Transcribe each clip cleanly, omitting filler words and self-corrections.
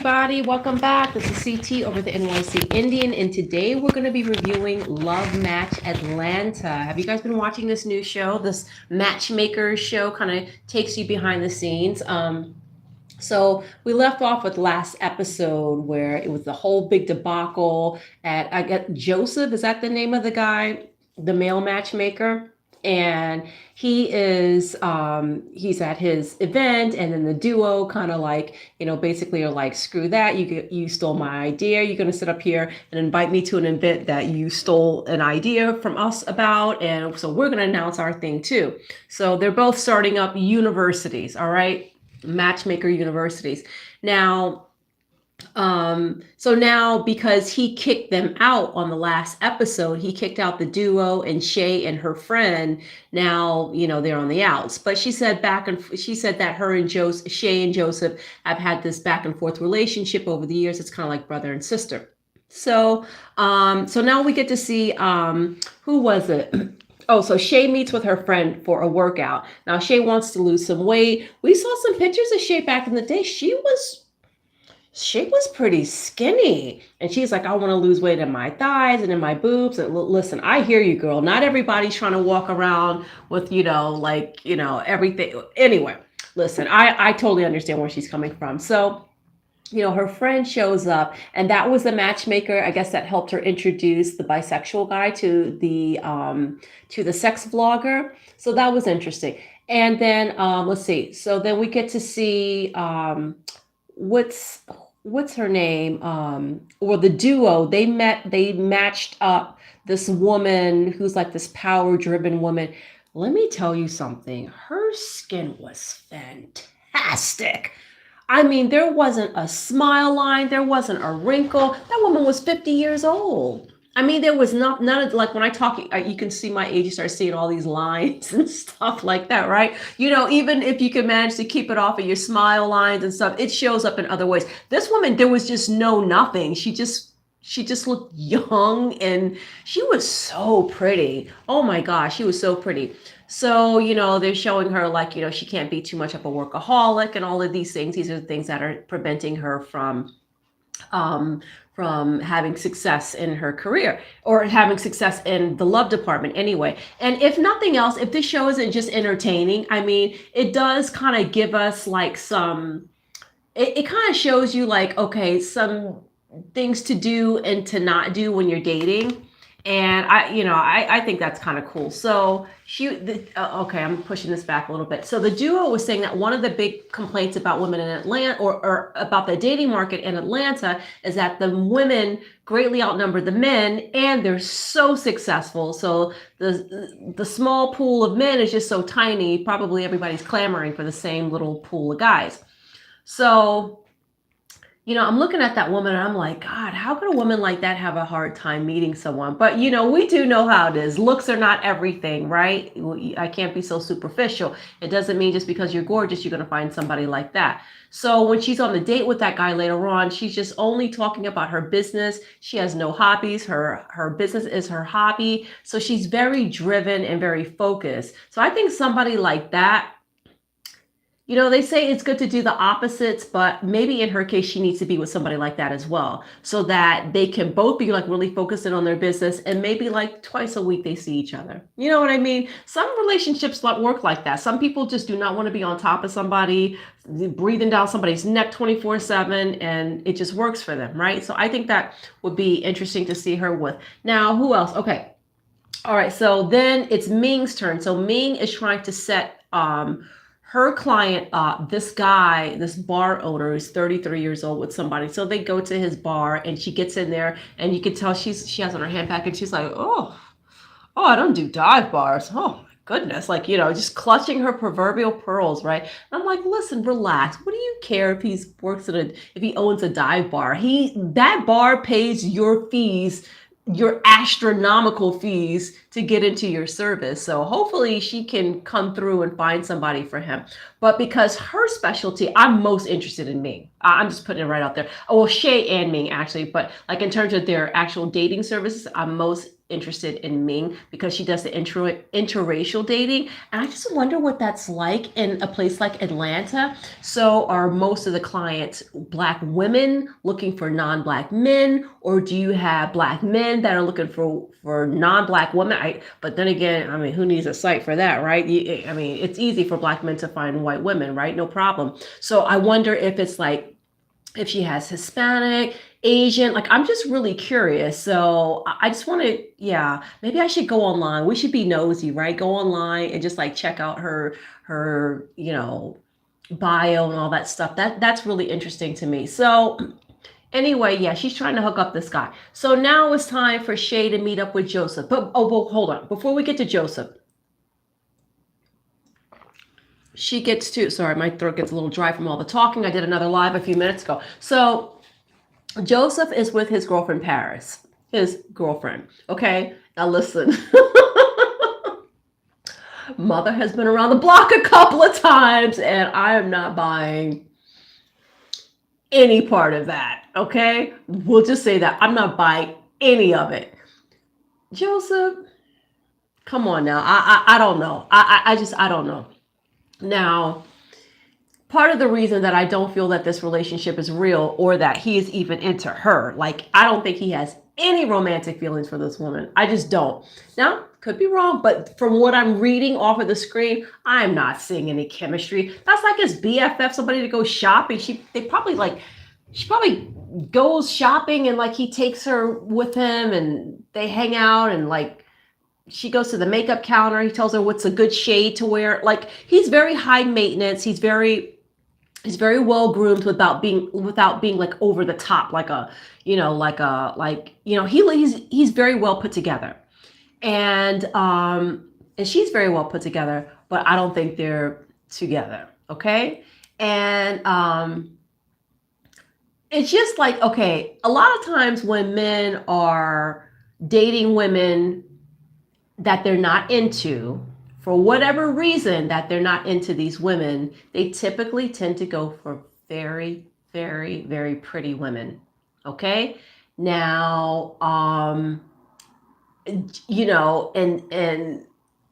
Everybody, welcome back. This is CT over the NYC Indian, and today we're going to be reviewing Love Match Atlanta. Have you guys been watching this new show? This matchmaker show kind of takes you behind the scenes. So we left off with last episode where it was the whole big debacle at, I get Joseph, is that the name of the guy, the male matchmaker? And he's at his event, and then the duo kind of like, basically are like, screw that, you stole my idea, you're going to sit up here and invite me to an event that you stole an idea from us about, and so we're going to announce our thing too. So they're both starting up universities, all right, matchmaker universities. Now, so now because he kicked them out on the last episode, he kicked out the duo and Shay and her friend. Now, they're on the outs. But she said she said that her and Shay and Joseph have had this back and forth relationship over the years. It's kind of like brother and sister. So now we get to see, who was it? Oh, so Shay meets with her friend for a workout. Now Shay wants to lose some weight. We saw some pictures of Shay back in the day. She was pretty skinny, and she's like, I want to lose weight in my thighs and in my boobs. And listen, I hear you, girl. Not everybody's trying to walk around with, everything. Anyway, listen, I totally understand where she's coming from. So, her friend shows up, and that was the matchmaker, I guess, that helped her introduce the bisexual guy to the sex vlogger. So that was interesting. And then let's see. So then we get to see what's her name, or the duo. They matched up this woman who's like this power driven woman. Let me tell you something, her skin was fantastic. I mean, there wasn't a smile line, there wasn't a wrinkle. That woman was 50 years old. I mean, there was none of, like, when I talk, you can see my age, you start seeing all these lines and stuff like that, right? Even if you can manage to keep it off of your smile lines and stuff, it shows up in other ways. This woman, there was just nothing. She just looked young, and she was so pretty. Oh my gosh, she was so pretty. So, they're showing her, like, she can't be too much of a workaholic and all of these things. These are the things that are preventing her from having success in her career, or having success in the love department anyway. And if nothing else, if this show isn't just entertaining, I mean, it does kind of give us like it kind of shows you, like, okay, some things to do and to not do when you're dating. And I think that's kind of cool. So okay, I'm pushing this back a little bit. So the duo was saying that one of the big complaints about women in Atlanta, or about the dating market in Atlanta, is that the women greatly outnumber the men, and they're so successful. So the small pool of men is just so tiny. Probably everybody's clamoring for the same little pool of guys. So, I'm looking at that woman and I'm like, God, how could a woman like that have a hard time meeting someone? But, we do know how it is. Looks are not everything, right? I can't be so superficial. It doesn't mean just because you're gorgeous, you're going to find somebody like that. So when she's on the date with that guy later on, she's just only talking about her business. She has no hobbies. Her business is her hobby. So she's very driven and very focused. So I think somebody like that, they say it's good to do the opposites, but maybe in her case, she needs to be with somebody like that as well, so that they can both be like really focusing on their business, and maybe like twice a week they see each other. You know what I mean? Some relationships work like that. Some people just do not want to be on top of somebody, breathing down somebody's neck 24/7, and it just works for them, right? So I think that would be interesting to see her with. Now, who else? Okay. All right. So then it's Ming's turn. So Ming is trying to set her client, this guy, this bar owner, is 33 years old, with somebody. So they go to his bar, and she gets in there, and you can tell she has on her hand package. She's like, oh, I don't do dive bars. Oh my goodness. Like, just clutching her proverbial pearls, right? And I'm like, listen, relax. What do you care if if he owns a dive bar? That bar pays your fees, your astronomical fees, to get into your service. So hopefully she can come through and find somebody for him. But because her specialty, I'm most interested in Ming. I'm just putting it right out there. Oh, well, Shay and Ming actually, but like in terms of their actual dating services, I'm most interested in Ming because she does the interracial dating. And I just wonder what that's like in a place like Atlanta. So are most of the clients Black women looking for non-Black men, or do you have Black men that are looking for non-Black women? But then again, I mean, who needs a site for that, right? I mean, it's easy for Black men to find white women, right? No problem. So I wonder if it's like, if she has Hispanic, Asian, like I'm just really curious. So I just want to, yeah, maybe I should go online. We should be nosy, right? Go online and just like check out her, bio and all that stuff. That's really interesting to me. So anyway, yeah, she's trying to hook up this guy. So now it's time for Shay to meet up with Joseph. But hold on. Before we get to Joseph, she gets to, sorry, my throat gets a little dry from all the talking. I did another live a few minutes ago. So Joseph is with his girlfriend, Paris, his girlfriend. Okay. Now listen, mother has been around the block a couple of times and I am not buying any part of that. Okay. We'll just say that I'm not buying any of it. Joseph, come on now. I don't know. I don't know. Now, part of the reason that I don't feel that this relationship is real or that he is even into her, like, I don't think he has any romantic feelings for this woman. I just don't. Now, could be wrong, but from what I'm reading off of the screen, I'm not seeing any chemistry. That's like his BFF, somebody to go shopping. She probably goes shopping and like he takes her with him and they hang out and like, she goes to the makeup counter. He tells her what's a good shade to wear. Like he's very high maintenance. He's very well groomed without being like over the top, like he's very well put together. And she's very well put together, but I don't think they're together. Okay. And it's just like, okay, a lot of times when men are dating women that they're not into, for whatever reason that they're not into these women, they typically tend to go for very, very, very pretty women. Okay. Now, and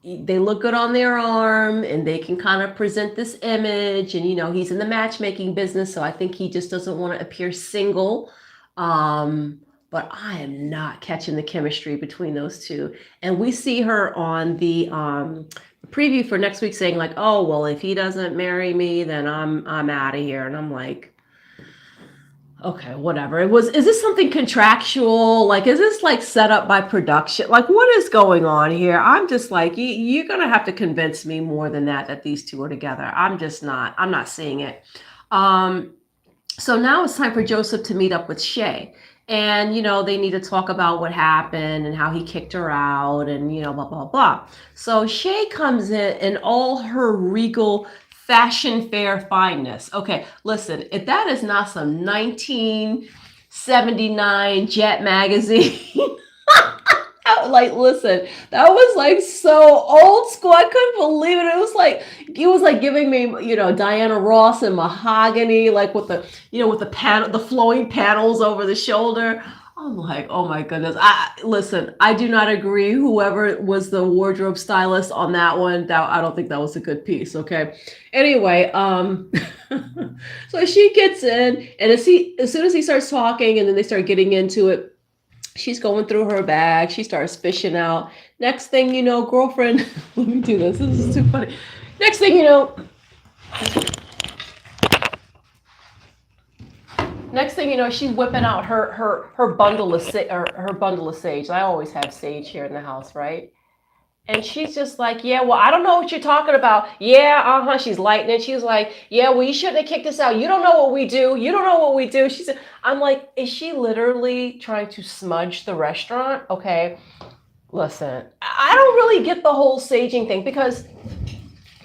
they look good on their arm and they can kind of present this image and, he's in the matchmaking business. So I think he just doesn't want to appear single. But I am not catching the chemistry between those two. And we see her on the preview for next week saying like, oh, well, if he doesn't marry me, then I'm out of here. And I'm like, okay, whatever. Is this something contractual? Like, is this like set up by production? Like, what is going on here? I'm just like, you're going to have to convince me more than that these two are together. I'm not seeing it. So now it's time for Joseph to meet up with Shay. And, they need to talk about what happened and how he kicked her out and, blah, blah, blah. So Shay comes in all her regal fashion fair fineness. Okay, listen, if that is not some 1979 Jet magazine, like, listen, that was like so old school. I couldn't believe it. It was like giving me, Diana Ross and mahogany, like with the, with the flowing panels over the shoulder. I'm like, oh my goodness. I do not agree. Whoever was the wardrobe stylist on that one, I don't think that was a good piece. Okay. Anyway, so she gets in, and as soon as he starts talking, and then they start getting into it, she's going through her bag. She starts fishing out. Next thing you know, girlfriend, let me do this. This is too funny. Next thing you know, she's whipping out her bundle of sage. I always have sage here in the house, right? And she's just like, yeah, well, I don't know what you're talking about. Yeah, she's lighting it. She's like, yeah, well, you shouldn't have kicked us out. You don't know what we do. You don't know what we do. She said, I'm like, is she literally trying to smudge the restaurant? Okay, listen, I don't really get the whole saging thing because,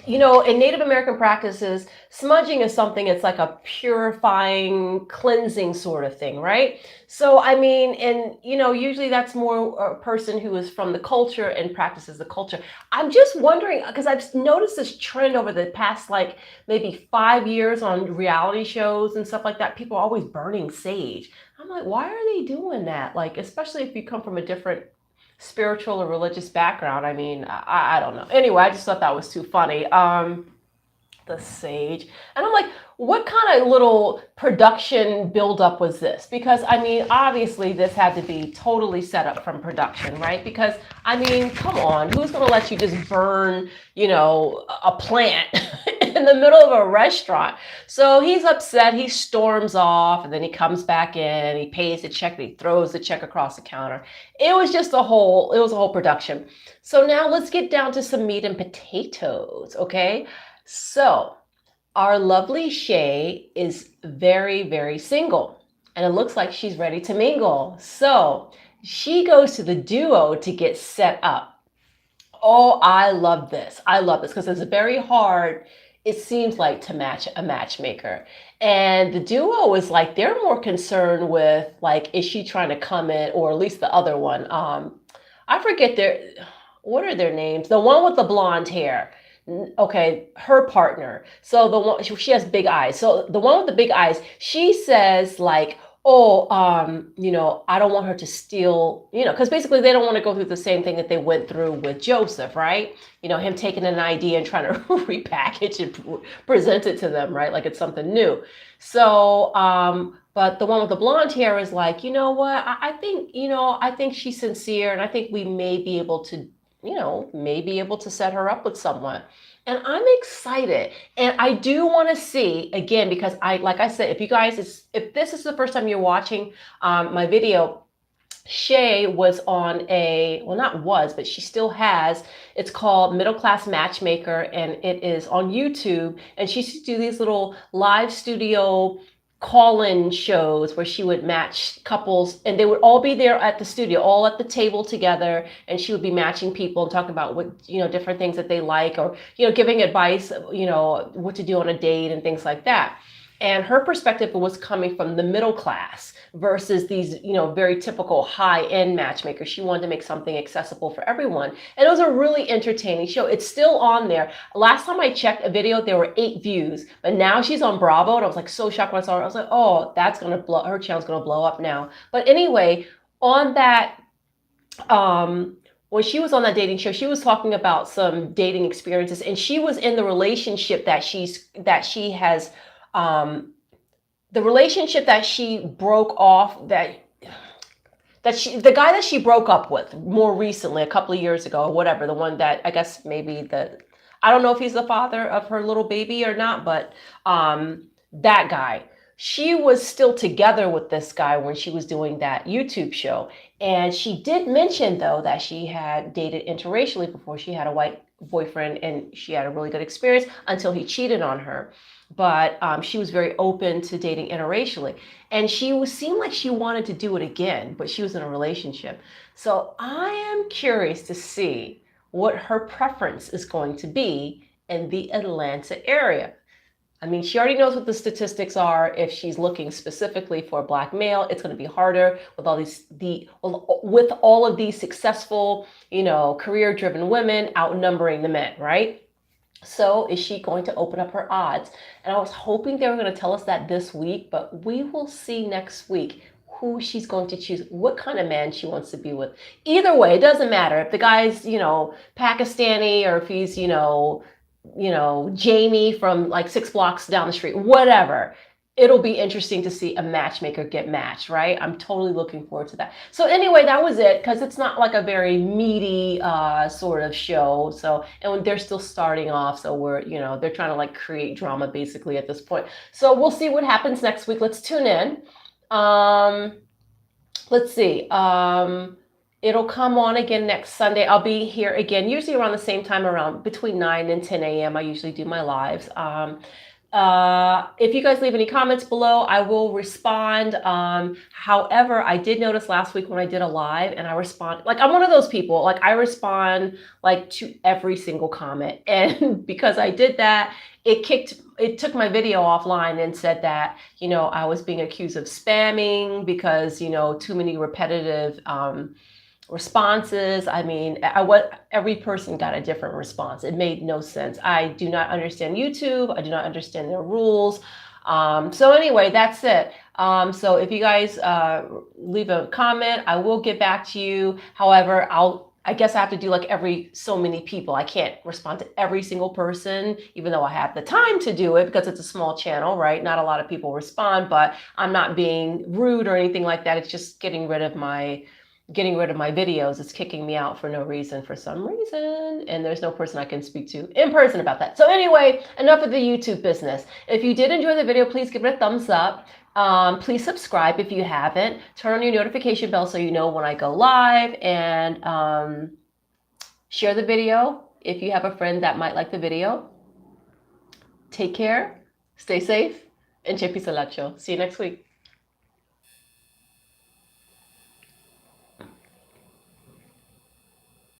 in Native American practices, smudging is something, it's like a purifying, cleansing sort of thing, right? So, I mean, and, usually that's more a person who is from the culture and practices the culture. I'm just wondering, because I've noticed this trend over the past, like, maybe 5 years on reality shows and stuff like that. People are always burning sage. I'm like, why are they doing that? Like, especially if you come from a different spiritual or religious background. I mean, I don't know. Anyway, I just thought that was too funny. The Sage. And I'm like, what kind of little production buildup was this? Because I mean, obviously this had to be totally set up from production, right? Because I mean, come on, who's going to let you just burn, a plant in the middle of a restaurant? So he's upset, he storms off, and then he comes back in, he pays the check, and he throws the check across the counter. It was a whole production. So now let's get down to some meat and potatoes, okay? So, our lovely Shay is very, very single, and it looks like she's ready to mingle. So, she goes to the duo to get set up. Oh, I love this. I love this because it's very hard, it seems like, to match a matchmaker. And the duo is like, they're more concerned with, like, is she trying to come in, or at least the other one. I forget what are their names? The one with the blonde hair. Okay, her partner. So the one, she has big eyes. So the one with the big eyes, she says like, oh, I don't want her to steal, because basically they don't want to go through the same thing that they went through with Joseph, right? Him taking an idea and trying to repackage and present it to them, right? Like it's something new. So, but the one with the blonde hair is like, you know what? I think she's sincere, and I think we may be able to set her up with someone. And I'm excited. And I do want to see, again, because like I said, if this is the first time you're watching my video, Shay was on but she still has, it's called Middle Class Matchmaker, and it is on YouTube. And she used to do these little live studio call-in shows where she would match couples, and they would all be there at the studio, all at the table together, and she would be matching people and talking about what, different things that they like, or, giving advice, what to do on a date and things like that. And her perspective was coming from the middle class versus these, very typical high-end matchmakers. She wanted to make something accessible for everyone. And it was a really entertaining show. It's still on there. Last time I checked a video, there were 8 views, but now she's on Bravo, and I was like so shocked when I saw her. I was like, oh, her channel's gonna blow up now. But anyway, on that, when she was on that dating show, she was talking about some dating experiences, and she was in the relationship that she has, the relationship that she broke off, the guy that she broke up with more recently, a couple of years ago, or whatever, the one that I guess maybe I don't know if he's the father of her little baby or not, but that guy. She was still together with this guy when she was doing that YouTube show. And she did mention, though, that she had dated interracially before. She had a white boyfriend, and she had a really good experience until he cheated on her. But she was very open to dating interracially. And seemed like she wanted to do it again, but she was in a relationship. So I am curious to see what her preference is going to be in the Atlanta area. I mean, she already knows what the statistics are. If she's looking specifically for a Black male, it's going to be harder with all of these successful, career-driven women outnumbering the men, right? So is she going to open up her odds? And I was hoping they were going to tell us that this week, but we will see next week who she's going to choose, what kind of man she wants to be with. Either way, it doesn't matter if the guy's, Pakistani, or if he's, Jamie from like 6 blocks down the street, whatever. It'll be interesting to see a matchmaker get matched, right? I'm totally looking forward to that. So anyway, that was it, because it's not like a very meaty sort of show. So, and they're still starting off, so they're trying to like create drama basically at this point. So we'll see what happens next week. Let's tune in. Let's see. It'll come on again next Sunday. I'll be here again, usually around the same time, around between 9 and 10 a.m. I usually do my lives. If you guys leave any comments below, I will respond. However, I did notice last week when I did a live, and I respond, like, I'm one of those people, like I respond like to every single comment. And because I did that, it took my video offline and said that, I was being accused of spamming because, too many repetitive, responses. I mean, every person got a different response. It made no sense. I do not understand YouTube. I do not understand their rules. So anyway, that's it. So if you guys leave a comment, I will get back to you. However, I guess I have to do like every so many people. I can't respond to every single person, even though I have the time to do it because it's a small channel, right? Not a lot of people respond, but I'm not being rude or anything like that. It's just getting rid of my videos. It's kicking me out for no reason, for some reason, and there's no person I can speak to in person about that. So anyway, enough of the YouTube business. If you did enjoy the video, please give it a thumbs up. Please subscribe if you haven't. Turn on your notification bell so you know when I go live, and share the video if you have a friend that might like the video. Take care, stay safe, and Chepi Salacho. See you next week.